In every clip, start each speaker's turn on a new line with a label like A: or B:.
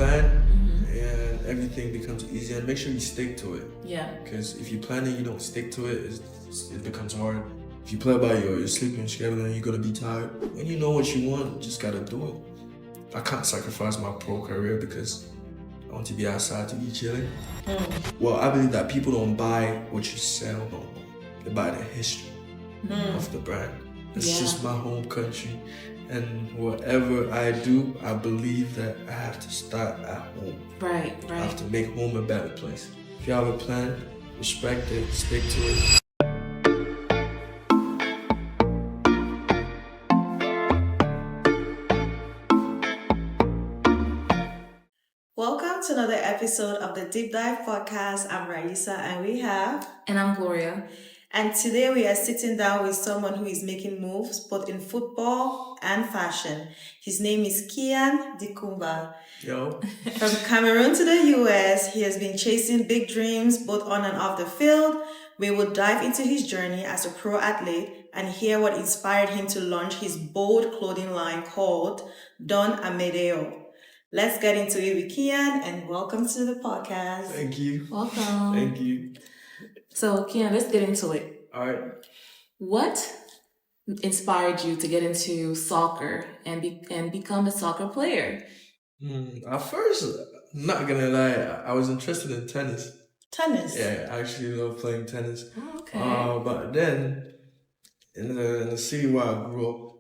A: plan, and everything becomes easier. And make sure you stick to it.
B: Yeah.
A: Because if you plan and you don't stick to it, it becomes hard. If you play by your sleeping schedule, and you're gonna be tired. When you know what you want, you just gotta do it. I can't sacrifice my pro career because I want to be outside to be chilling. Well, I believe that people don't buy what you sell no more. They buy the history of the brand. It's just my home country. And whatever I do, I believe that I have to start at home.
B: Right.
A: I have to make home a better place. If you have a plan, respect it, stick to it.
C: Welcome to another episode of the Deep Dive Podcast. I'm Raissa and we have...
B: And I'm Gloria.
C: And today we are sitting down with someone who is making moves both in football and fashion. His name is Kian Dikuba.
A: Yo.
C: From Cameroon to the US, he has been chasing big dreams both on and off the field. We will dive into his journey as a pro athlete and hear what inspired him to launch his bold clothing line called Don Amedeo. Let's get into it with Kian and welcome to the podcast.
A: Thank you.
B: Welcome.
A: Thank you.
B: So, Kian, let's get into it.
A: All right.
B: What inspired you to get into soccer and become a soccer player?
A: At first, not gonna lie, I was interested in tennis.
C: Tennis?
A: Yeah, I actually love playing tennis.
B: Oh, okay.
A: But then, in the city where I grew up,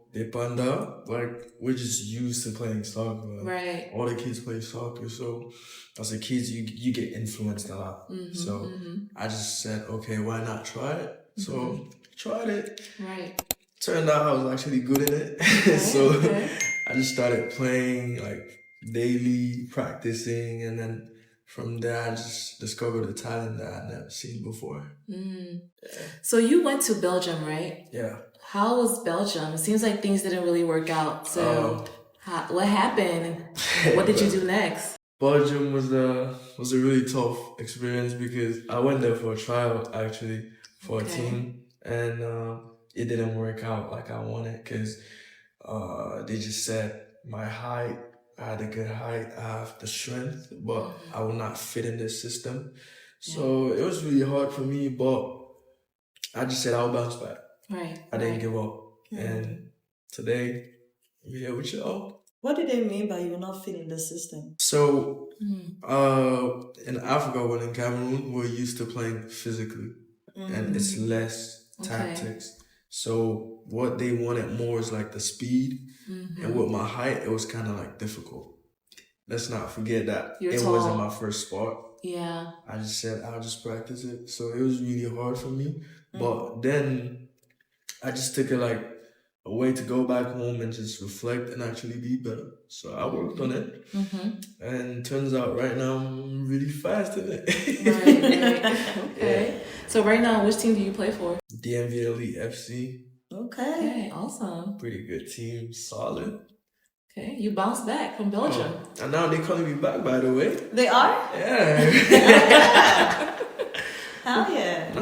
A: we're just used to playing soccer.
B: Right.
A: All the kids play soccer, so as a kid, you get influenced a lot. So I just said, okay, why not try it? So tried it.
B: Right.
A: Turned out I was actually good in it.
B: Okay.
A: I just started playing like daily, practicing, and then from there I just discovered a talent that I'd never seen before. Yeah.
B: So you went to Belgium, right?
A: Yeah.
B: How was Belgium? It seems like things didn't really work out. So what happened? What did you do next?
A: Belgium was a really tough experience because I went there for a trial actually for a team, and it didn't work out like I wanted because they just said my height, I had a good height, I have the strength, but I will not fit in this system. So it was really hard for me, but I just said I'll bounce back.
B: Right.
A: I didn't give up. And today, I'm here with y'all.
C: What do they mean by you not fitting the system?
A: So, in Africa, when in Cameroon, we're used to playing physically, and it's less tactics. So, what they wanted more is like the speed, and with my height, it was kind of like difficult. Let's not forget that it wasn't my first sport.
B: Yeah.
A: I just said I'll just practice it. So, it was really hard for me. But then I just took it like a way to go back home and just reflect and actually be better. So I worked on it. And turns out right now I'm really fast in it.
B: Right. Okay. So right now, which team do you play for?
A: DMV Elite FC.
B: Okay, awesome.
A: Pretty good team, solid.
B: Okay, you bounced back from Belgium.
A: And now they're calling me back, by the way.
C: They are?
A: Yeah.
C: Hell yeah.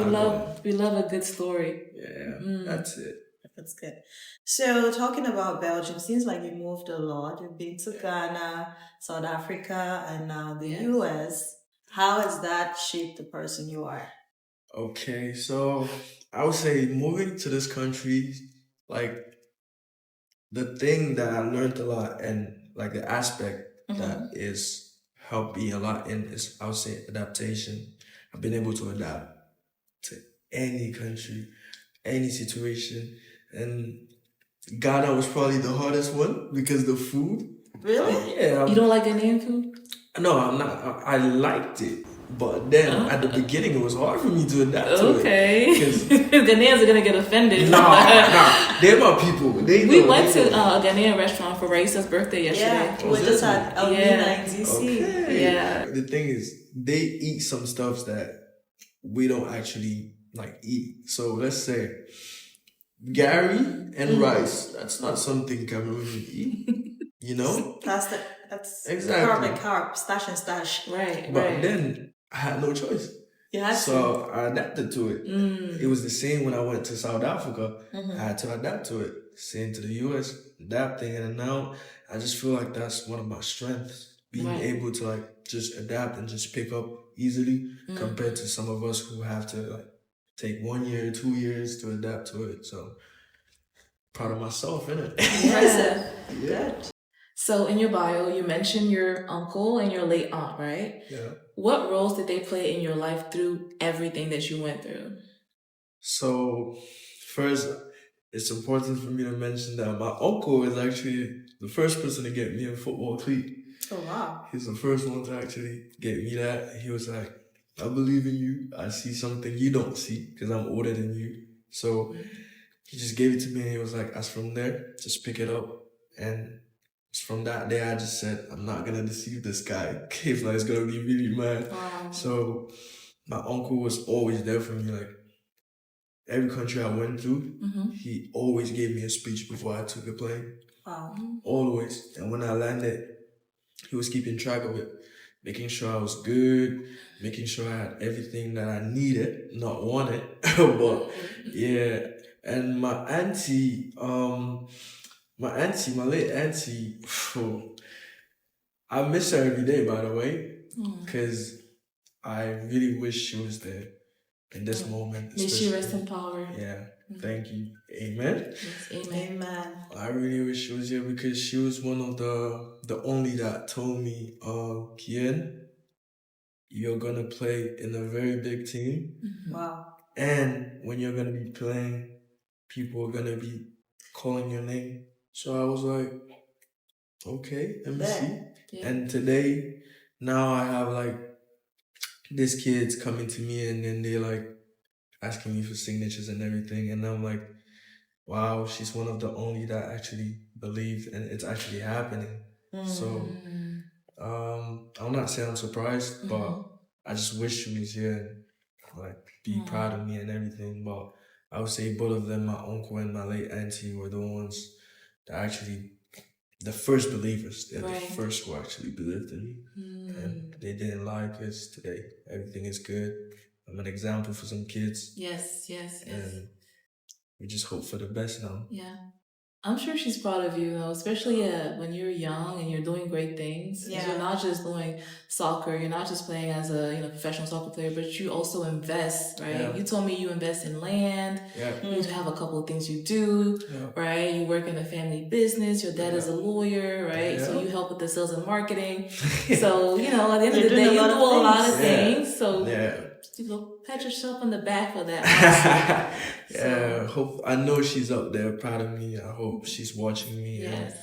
B: We love a good story.
A: Yeah, that's it.
C: That's good. So talking about Belgium, seems like you moved a lot. You've been to Ghana, South Africa, and now the US. How has that shaped the person you are?
A: Okay, so I would say moving to this country, like the thing that I learned a lot and like the aspect that is helped me a lot in is, I would say, adaptation. I've been able to adapt to any country, any situation. And Ghana was probably the hardest one because the food.
C: Really?
A: Yeah.
B: You don't like Ghanaian food?
A: No, I'm not. I liked it. But then at the beginning, it was hard for me to adapt to it.
B: Okay. Ghanaians are going to get offended.
A: Nah. They're my people.
B: We went to a Ghanaian restaurant for Raissa's birthday yesterday.
C: Yeah, we just had Andela in DC.
A: Okay.
B: Yeah.
A: The thing is, they eat some stuff that we don't actually like eat. So let's say Gary and rice. That's not something Cameroonians eat. You know?
C: That's
A: exactly
C: carb, stash and stash.
B: Right.
A: But then I had no choice. So I adapted to it. It was the same when I went to South Africa. I had to adapt to it. Same to the US, adapting. And now I just feel like that's one of my strengths. being able to like just adapt and just pick up easily compared to some of us who have to like take 1 year, 2 years to adapt to it. So proud of myself, innit?
C: Impressive. Good.
B: So in your bio, you mentioned your uncle and your late aunt, right?
A: Yeah.
B: What roles did they play in your life through everything that you went through?
A: So first, it's important for me to mention that my uncle is actually the first person to get me a football cleat.
C: Oh, wow.
A: He's the first one to actually get me that. He was like, I believe in you. I see something you don't see because I'm older than you. So he just gave it to me and he was like, as from there, just pick it up. And from that day, I just said, I'm not going to deceive this guy. If not, it's going to be really mad.
B: Wow.
A: So my uncle was always there for me. Like every country I went through, he always gave me a speech before I took a plane.
C: Wow.
A: Always. And when I landed, he was keeping track of it, making sure I was good, making sure I had everything that I needed, not wanted. But yeah. And my late auntie, I miss her every day, by the way, because I really wish she was there in this moment.
B: May she rest in power.
A: Yeah, thank you. Amen.
B: Yes, amen.
A: I really wish she was here because she was one of the only that told me, Kian, you're gonna play in a very big team.
C: Wow.
A: And when you're gonna be playing, people are gonna be calling your name. So I was like, okay, let me see. Yeah. And today, now I have like these kids coming to me and then they're like asking me for signatures and everything. And I'm like, wow, she's one of the only that actually believed and it's actually happening. So I'll not say I'm surprised, but I just wish she was here and like be proud of me and everything. But I would say both of them, my uncle and my late auntie, were the ones that actually the first believers. They're the first who actually believed in me. And they didn't lie because today everything is good. I'm an example for some kids.
B: Yes.
A: And we just hope for the best now.
B: Yeah. I'm sure she's proud of you, though, especially when you're young and you're doing great things. Yeah. You're not just doing soccer. You're not just playing as a professional soccer player, but you also invest, right? Yeah. You told me you invest in land. Yeah. You have a couple of things you do, right? You work in a family business. Your dad is a lawyer, right? Yeah. So you help with the sales and marketing. So, at the end of the day, you do a lot of things. So, pat yourself on the back for that.
A: I know she's up there proud of me. I hope she's watching me.
B: Yes.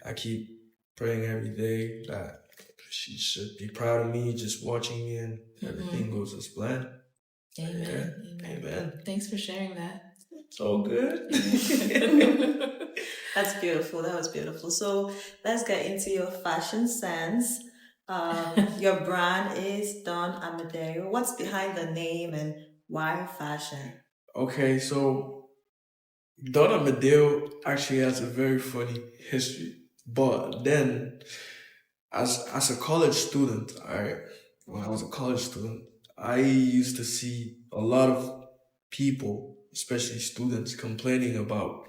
A: I keep praying every day that she should be proud of me, just watching me, and everything goes as planned. Amen.
B: Thanks for sharing that.
A: It's all good.
C: That's beautiful. That was beautiful. So let's get into your fashion sense. Your brand is Don Amedeo. What's behind the name and why fashion?
A: Okay, so Don Amedeo actually has a very funny history. But then, as a college student, when I was a college student, I used to see a lot of people, especially students, complaining about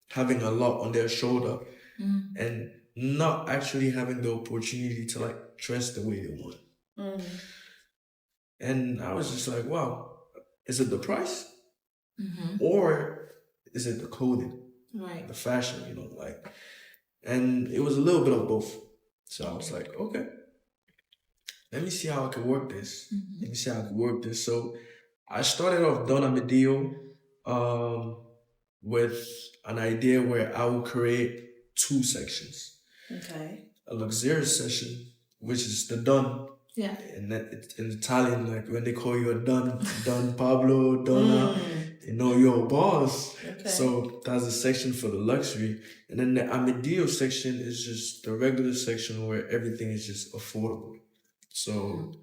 A: having a lot on their shoulder and not actually having the opportunity to like dress the way they want. And I was just like, wow, is it the price? Or is it the clothing?
B: Right.
A: The fashion, and it was a little bit of both. So I was like, okay, let me see how I can work this. So I started off Don Amedeo with an idea where I will create 2 sections.
C: Okay.
A: A luxurious section, which is the Don.
B: Yeah.
A: And in Italian, like when they call you a Don, Don Pablo, Donna, you're a boss. Okay. So that's a section for the luxury. And then the Amedeo section is just the regular section where everything is just affordable. So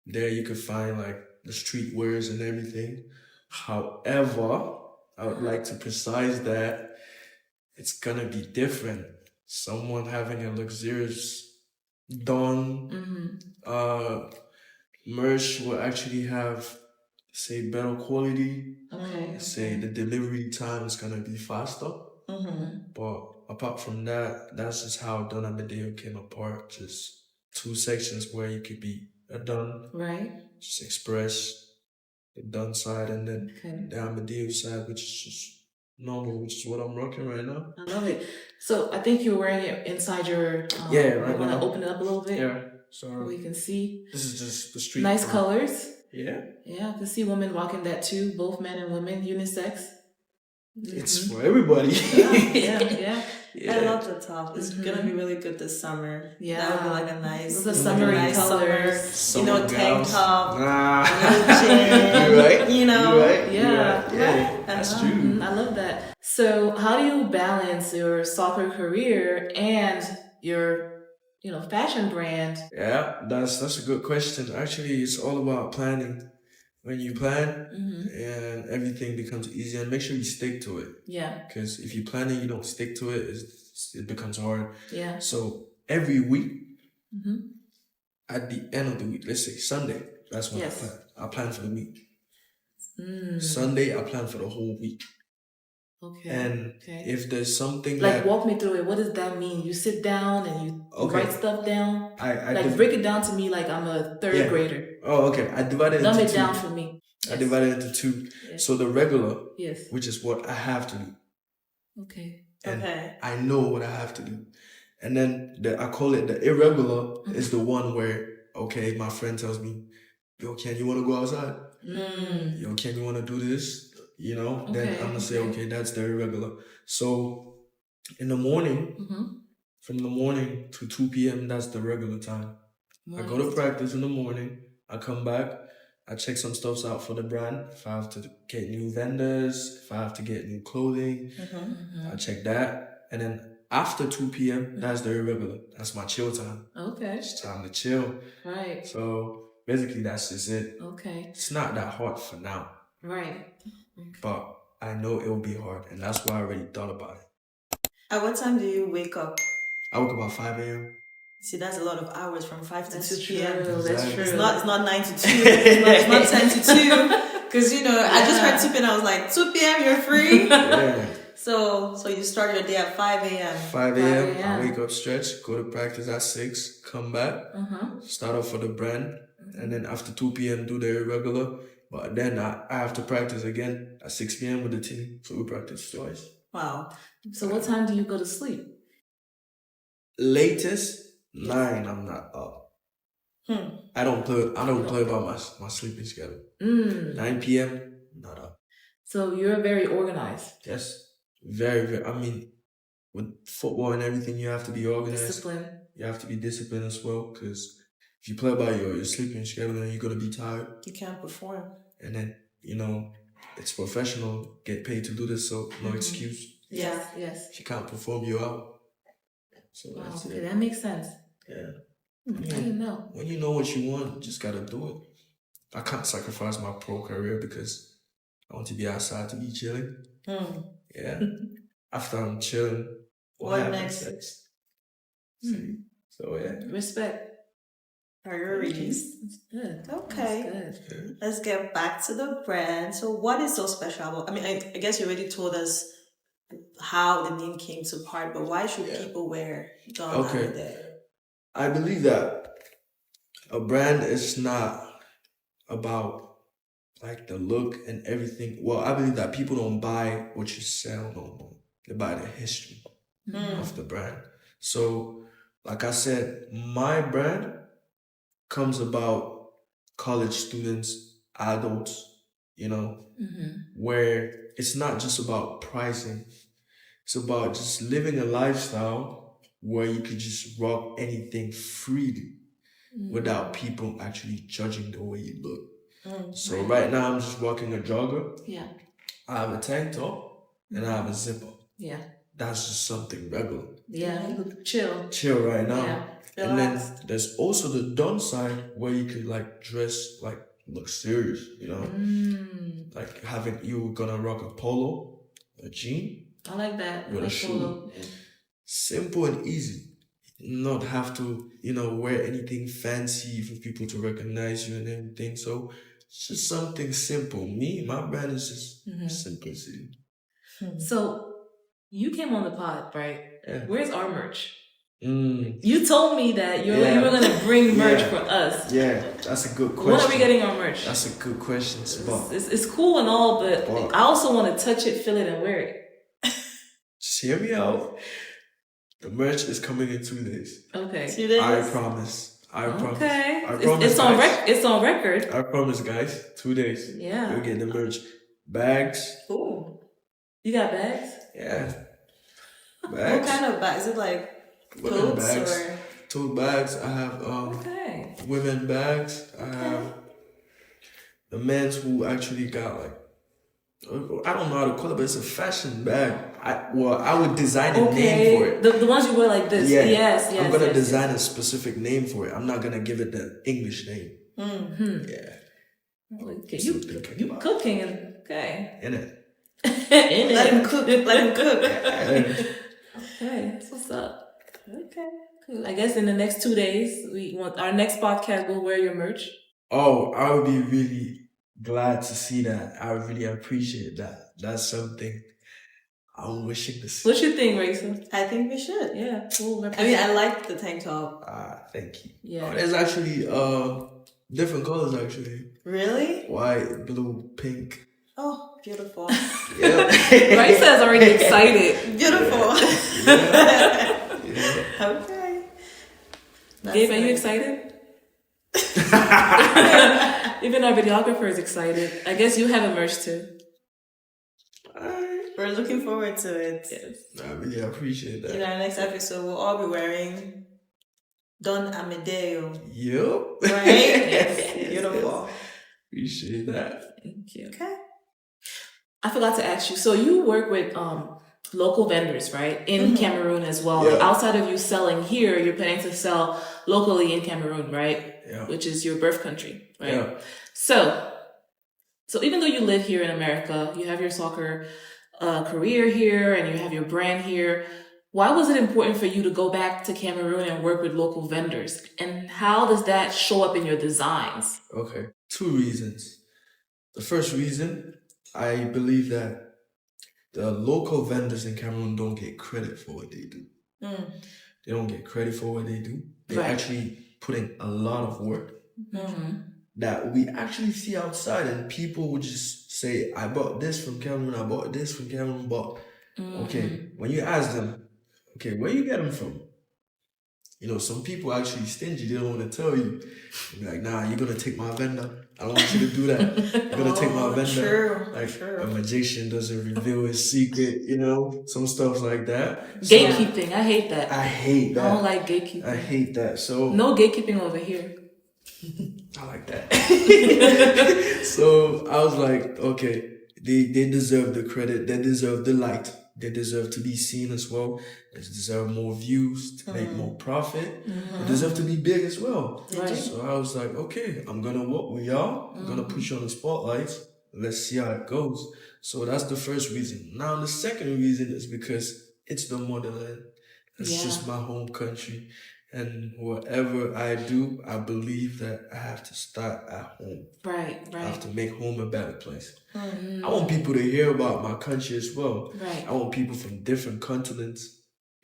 A: there you can find like the street wears and everything. However, I would like to precise that it's gonna be different. Someone having a luxurious Don merch will actually have, say, better quality.
B: Okay.
A: Say the delivery time is gonna be faster. But apart from that, that's just how Don Amedeo came apart. Just two sections where you could be a done,
B: Right.
A: just express the done side, and then
B: Okay.
A: the Amedeo side, which is just normal, which is what I'm rocking right now.
B: I love it. So I think you're wearing it inside your.
A: Yeah, right
B: You want
A: now.
B: to open it up a little bit?
A: Yeah. So
B: we can see.
A: this is just the street.
B: Nice colors.
A: Yeah.
B: Yeah, I can see women rocking that too. Both men and women, unisex.
A: It's for everybody.
B: Yeah.
C: I love the top. It's gonna be really good this summer.
B: Yeah.
C: That would be like a nice,
B: the summery colors.
C: Summer, tank top.
A: Nah.
C: Gym,
A: You're right.
C: You know.
A: You're right.
B: Yeah.
A: Yeah. That's true.
B: I love that. So how do you balance your soccer career and your, fashion brand?
A: Yeah, that's a good question. Actually, it's all about planning. When you plan, and everything becomes easier, and make sure you stick to it.
B: Yeah.
A: Because if you plan and you don't stick to it, it becomes hard.
B: Yeah.
A: So every week, at the end of the week, let's say Sunday, that's when I plan. I plan for the week. Sunday, I plan for the whole week.
B: Okay.
A: And if there's something
B: walk me through it. What does that mean? You sit down and you write stuff down?
A: I
B: break it down to me like I'm a third grader.
A: Oh, okay. I divided it into two.
B: Dumb it down for me.
A: I divided it into two. Yes. So the regular, which is what I have to do.
B: Okay.
A: And I know what I have to do. And then I call it the irregular is the one where, okay, my friend tells me, yo, Ken, you want to go outside? Yo, Ken, you want to do this? Then I'm going to say, okay, that's the irregular. So in the morning, from the morning to 2 p.m., that's the regular time. Nice. I go to practice in the morning. I come back. I check some stuff out for the brand. If I have to get new vendors, if I have to get new clothing, I check that. And then after 2 p.m., that's the irregular. That's my chill time. Okay. It's time to chill. Right. So basically, that's just it. Okay. It's not that hard for now. Right. But I know it will be hard, and that's why I already thought about it.
C: At what time do you wake up?
A: I wake up about 5 a.m.
C: See, that's a lot of hours from 5 to 2
B: True.
C: p.m.
B: That's true.
C: It's not 9 to 2. It's not 10 to 2. Because, I just heard 2 p.m. I was like, 2 p.m. you're free?
A: Yeah.
C: So you start your day at 5 a.m.
A: 5 a.m. I wake up, stretch, go to practice at 6, come back, start off for the brand, and then after 2 p.m. do the irregular. But then I have to practice again at 6 p.m. with the team. So we practice twice.
C: Wow.
B: So what time do you go to sleep?
A: Latest, 9, I'm not up. I don't play about my sleeping schedule. 9 p.m., not up.
B: So you're very organized.
A: Yes. Very, very. I mean, with football and everything, you have to be organized.
B: Discipline.
A: You have to be disciplined as well, because if you play by your sleeping schedule, then you're going to be tired.
C: You can't perform.
A: And then, it's professional, get paid to do this, so no excuse.
B: Yes.
A: If you can't perform, you're out. So that's it.
B: That makes sense.
A: Yeah.
B: I didn't know.
A: When you know what you want, you just got to do it. I can't sacrifice my pro career because I want to be outside to be chilling. Yeah. After I'm chilling,
C: what next?
A: So yeah.
B: Respect.
C: Priorities.
B: That's good.
C: Okay.
B: That's good.
C: Let's get back to the brand. So what is so special about, I guess you already told us how the name came to part, but why should people wear Don Amedeo?
A: I believe that a brand is not about like the look and everything. Well, I believe that people don't buy what you sell no more. They buy the history of the brand. So, like I said, my brand comes about college students, adults, where it's not just about pricing. It's about just living a lifestyle where you could just rock anything freely without people actually judging the way you look. So right now I'm just rocking a jogger. Yeah. I have a tank top and I have a zipper. Yeah. That's just something regular.
B: Yeah, you look chill.
A: Chill right now.
B: Yeah.
A: And then there's also the done side where you could like dress, like look serious, Like you're gonna rock a polo, a jean.
B: I like that.
A: With a shoe. Yeah. Simple and easy. Not have to, wear anything fancy for people to recognize you and everything. So it's just something simple. My brand is just simplicity.
B: So you came on the pod, right? Yeah. Where's our merch? You told me that you were going to bring merch for us.
A: Yeah, that's a good question.
B: When are we getting our merch?
A: That's a good question.
B: It's cool and all, but I also want to touch it, feel it, and wear it.
A: Just hear me out. The merch is coming in 2 days.
B: Okay.
C: 2 days?
A: I promise.
B: Okay.
A: I promise.
B: It's on record.
A: I promise, guys. 2 days.
B: Yeah.
A: We're getting the merch. Bags.
C: Ooh.
B: You got bags?
A: Yeah. Bags.
C: What kind of bags? Is it like
A: Women
C: clothes
A: bags.
C: or?
A: Tote bags. I have women bags. I have the men's who actually got like, I don't know how to call it, but it's a fashion bag. I would design a name for it.
B: The ones you wear like this.
A: Yeah.
B: Yes.
A: I'm gonna design a specific name for it. I'm not gonna give it the English name.
B: Mm-hmm.
A: Yeah.
B: Okay. You cooking and okay.
A: In it.
C: Let him cook. Let him cook.
B: Okay, that's what's up. Okay, cool. I guess in the next 2 days, we want our next podcast. We'll wear your merch.
A: Oh, I would be really glad to see that. I would really appreciate that. That's something I'm wishing to see.
B: What you think, Raissa?
C: I think we should.
B: Yeah, cool.
C: I mean, I like the tank top.
A: Thank you.
B: Yeah.
A: Oh, there's actually different colors actually.
C: Really?
A: White, blue, pink.
C: Oh, beautiful.
A: Yeah.
B: Raissa is already excited.
C: Beautiful.
A: Yeah.
C: Okay.
B: Gabe, are you excited? Even our videographer is excited. I guess you have a merch too.
C: We're looking forward to it.
B: Yes.
A: I really appreciate that.
C: In our next episode, we'll all be wearing Don Amedeo.
A: Yep.
C: Right?
B: Yes.
C: Beautiful.
A: Appreciate that.
B: Thank you.
C: Okay.
B: I forgot to ask you. So you work with local vendors, right? In Cameroon as well.
A: Yeah.
B: Outside of you selling here, you're planning to sell locally in Cameroon, right?
A: Yeah.
B: Which is your birth country, right?
A: Yeah.
B: So even though you live here in America, you have your soccer career here and you have your brand here, why was it important for you to go back to Cameroon and work with local vendors? And how does that show up in your designs?
A: Okay. 2 reasons. The first reason, I believe that the local vendors in Cameroon don't get credit for what they do. They don't get credit for what they do. They actually put in a lot of work that we actually see outside, and people would just say, I bought this from Cameroon, I bought this from Cameroon, but okay, when you ask them, okay, where you get them from? You know, some people actually stingy, they don't want to tell you. You're like, nah, you're going to take my vendor. I don't want you to do that. You're going to take my vendor.
C: True.
A: A magician doesn't reveal his secret, you know, some stuff like that.
B: Gatekeeping, I hate that.
A: I hate that.
B: I don't like gatekeeping.
A: I hate that. So
B: no gatekeeping over here.
A: I like that. So I was like, okay, they deserve the credit. They deserve the light. They deserve to be seen as well. They deserve more views to make more profit. They deserve to be big as well.
B: Right.
A: So I was like, okay, I'm going to work with y'all. I'm going to put you on the spotlight. Let's see how it goes. So that's the first reason. Now, the second reason is because it's the motherland. It's just my home country. And whatever I do, I believe that I have to start at home.
B: Right.
A: I have to make home a better place. I want people to hear about my country as well.
B: Right.
A: I want people from different continents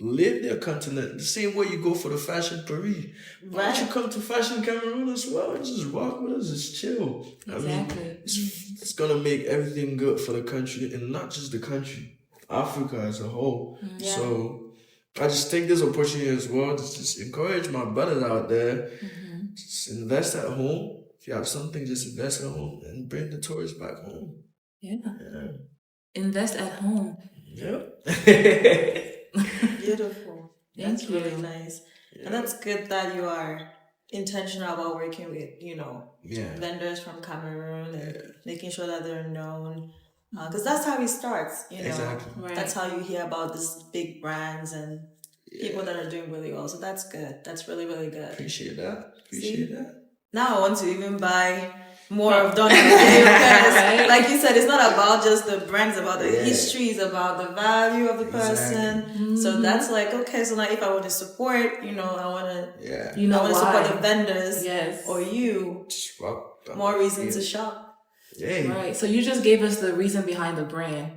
A: live their continent. The same way you go for the fashion Paris. Why don't you come to fashion Cameroon as well and just rock with us, just chill.
B: Exactly.
A: I mean, it's gonna make everything good for the country, and not just the country, Africa as a whole. So I just take this opportunity as well to just encourage my brothers out there. Just invest at home. If you have something, just invest at home and bring the tourists back home.
B: Yeah. Invest at home.
A: Yep.
C: Beautiful. That's really nice.
A: Yeah.
C: And that's good that you are intentional about working with, vendors from Cameroon and making sure that they're known. Because that's how it starts,
A: Exactly.
B: Right.
C: That's how you hear about these big brands and people that are doing really well. So that's good. That's really, really good.
A: Appreciate that.
C: Now I want to even buy more of Don Amedeo because, like you said, it's not about just the brand, it's about the history, it's about the value of the person. So that's like, okay, so now if I want to support, I want to support the vendors or you, more reason to shop.
A: Yeah.
B: Right. So you just gave us the reason behind the brand.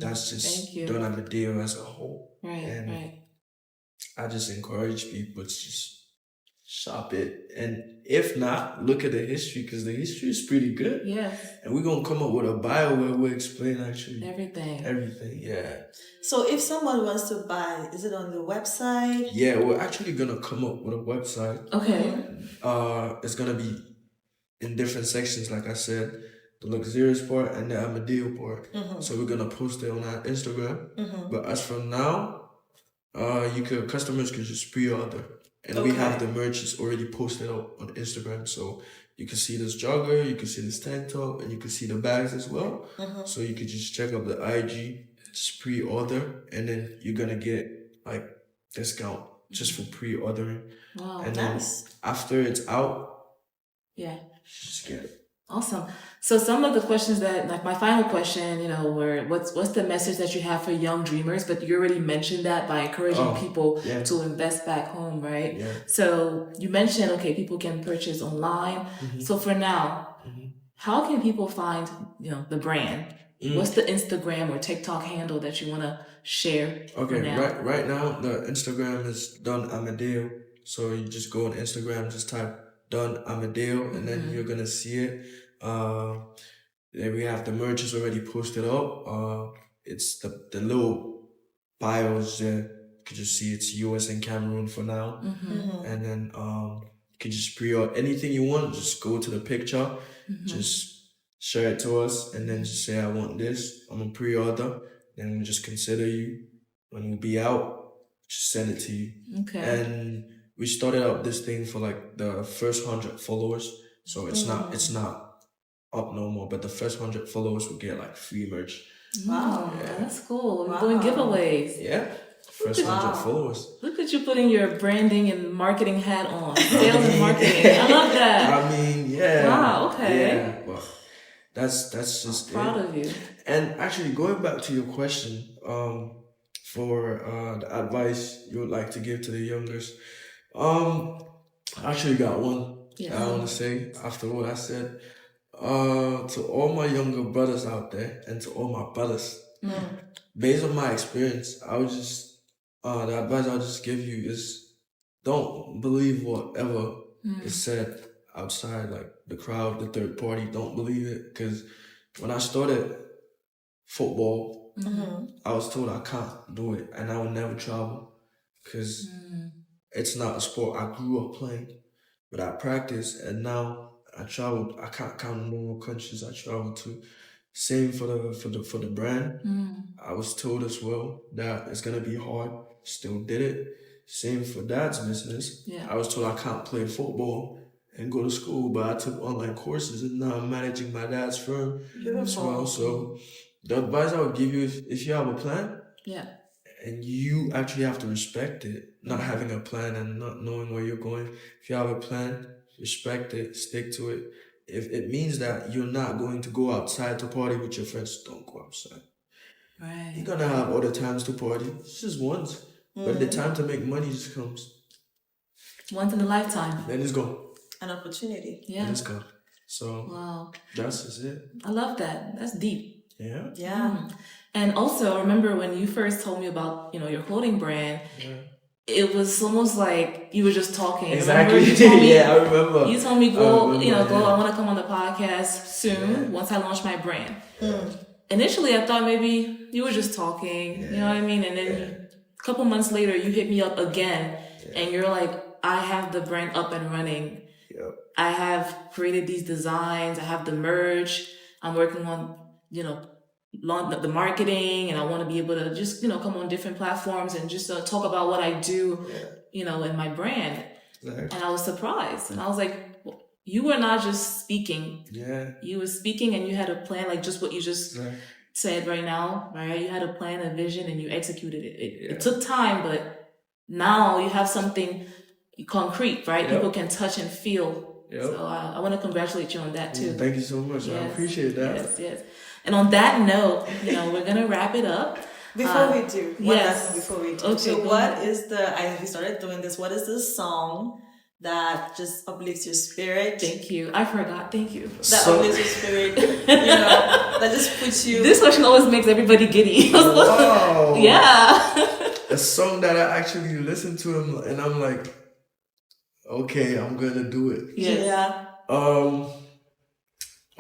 A: That's just Don Amedeo as a whole.
B: Right.
A: I just encourage people to just shop it. And if not, look at the history, because the history is pretty good.
B: Yes.
A: And we're going to come up with a bio where we explain actually
B: everything,
A: yeah.
C: So if someone wants to buy, is it on the website?
A: Yeah, we're actually going to come up with a website.
B: Okay.
A: It's going to be in different sections, like I said, the luxurious part and the Amedeo part. So we're going to post it on our Instagram. But as from now, customers can just pre-order. And we have the merch is already posted up on Instagram. So you can see this jogger, you can see this tank top, and you can see the bags as well. So you can just check up the IG, just pre-order, and then you're going to get like discount just for pre-ordering.
B: Wow,
A: and then after it's out, just get it.
B: Awesome. So some of the questions that, like my final question, were what's the message that you have for young dreamers? But you already mentioned that by encouraging people to invest back home, right?
A: Yeah.
B: So you mentioned, okay, people can purchase online. So for now, how can people find, the brand? What's the Instagram or TikTok handle that you want to share?
A: Okay, right now the Instagram is Don Amedeo. So you just go on Instagram, just type Don Amedeo, and then you're gonna see it. Then we have the merch is already posted up. It's the little bios there. You can just see it's US and Cameroon for now. And then you can just pre-order anything you want. Just go to the picture, just share it to us, and then just say I want this. I'm gonna pre-order. Then we'll just consider you. When we'll be out, just send it to you.
B: Okay.
A: And we started up this thing for like the first 100 followers. So it's not up no more, but the first 100 followers will get like free merch.
B: Wow, that's cool. We're doing giveaways.
A: Yeah. First 100 followers.
B: Look at you putting your branding and marketing hat on. Sales and marketing. I love that.
A: I mean, yeah.
B: Wow, okay.
A: Yeah, well, that's just
B: I'm proud of you.
A: And actually, going back to your question, for the advice you would like to give to the youngers, I actually got one. I want to say after what I said, to all my younger brothers out there and to all my brothers, based on my experience, I would just the advice I'll just give you is don't believe whatever is said outside, like the crowd, the third party. Don't believe it, because when I started football, I was told I can't do it and I will never travel because it's not a sport I grew up playing, but I practice and now I traveled. I can't count the number of countries I traveled to. Same for the brand. I was told as well that it's gonna be hard. Still did it. Same for dad's business. I was told I can't play football and go to school, but I took online courses and now I'm managing my dad's firm as well. So the advice I would give you, if you have a plan, and you actually have to respect it, not having a plan and not knowing where you're going. If you have a plan, respect it, stick to it. If it means that you're not going to go outside to party with your friends, don't go outside.
B: Right.
A: You're gonna have other times to party. It's just once. But the time to make money just comes.
B: Once in a lifetime.
A: Then it's gone.
C: An opportunity.
A: Yeah. Then it's gone. So that's just it.
B: I love that. That's deep.
A: Yeah.
C: Yeah.
B: And also, I remember when you first told me about, your clothing brand, it was almost like you were just talking.
A: Exactly.
B: You told me,
A: I remember.
B: You told me, Glo, I want to come on the podcast soon once I launch my brand. Initially, I thought maybe you were just talking, you know what I mean? And then a couple months later, you hit me up again and you're like, I have the brand up and running.
A: Yep.
B: I have created these designs. I have the merch. I'm working on, the marketing, and I want to be able to just, come on different platforms and just talk about what I do, in my brand. Exactly. And I was surprised. And I was like, you were not just speaking. Yeah. You were speaking and you had a plan, like just what you just said right now, right? You had a plan, a vision, and you executed it. It took time, but now you have something concrete, right? Yep. People can touch and feel. Yep. So I want to congratulate you on that too.
A: Thank you so much. Yes. I appreciate that.
B: Yes. And on that note, we're going to wrap it up.
C: Before we do. Okay, so
B: what
C: is we started doing this, what is the song that just uplifts your spirit?
B: Thank you. I forgot. Thank you.
C: That uplifts your spirit. that just puts you...
B: This question always makes everybody giddy.
A: Wow.
B: Yeah.
A: A song that I actually listened to him and I'm like, okay, I'm gonna do it.
C: Yeah.
A: I'm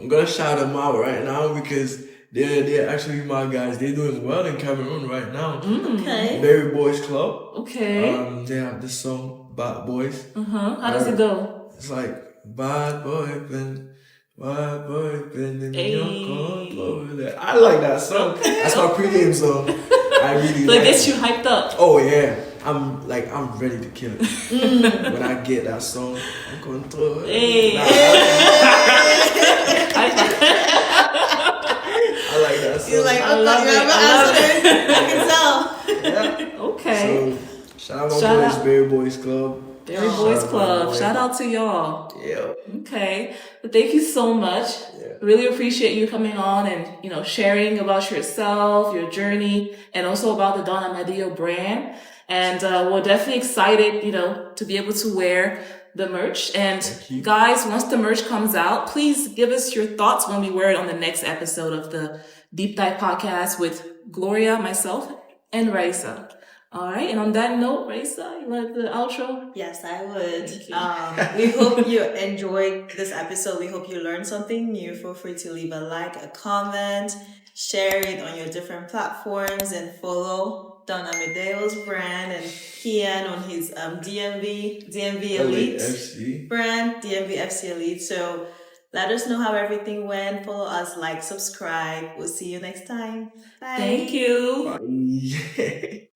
A: gonna shout them out right now because they're actually my guys. They're doing well in Cameroon right now.
C: Okay.
A: Berry Boys Club.
B: Okay.
A: They have this song Bad Boys.
B: How does it go?
A: It's like bad boy been in your corn. I like that song. That's my pregame song. I really
B: So
A: like
B: it gets
A: it.
B: you hyped up.
A: Oh yeah. I'm ready to kill it. When I get that song, I'm going to throw it.
B: Hey.
A: I like that song.
C: You're like,
B: I
C: oh
B: love
C: God,
B: it.
C: you have an answer. I can tell.
A: Yeah.
B: Okay.
A: So shout out my boys, Berry Boys Club.
B: Berry Boys Club.
A: boy.
B: Shout out to y'all.
A: Yeah.
B: Okay. But thank you so much.
A: Yeah.
B: Really appreciate you coming on and, sharing about yourself, your journey, and also about the Don Amedeo brand. And we're definitely excited, to be able to wear the merch. And guys, once the merch comes out, please give us your thoughts when we wear it on the next episode of the Deep Dive Podcast with Gloria, myself, and Raissa. All right. And on that note, Raissa, you want the outro?
C: Yes, I would. We hope you enjoyed this episode. We hope you learned something new. Feel free to leave a like, a comment, share it on your different platforms, and follow Don Amedeo's brand and Kian on his DMV Elite
A: FC.
C: brand, DMV FC Elite. So let us know how everything went. Follow us, like, subscribe. We'll see you next time. Bye.
B: Thank you.
A: Bye.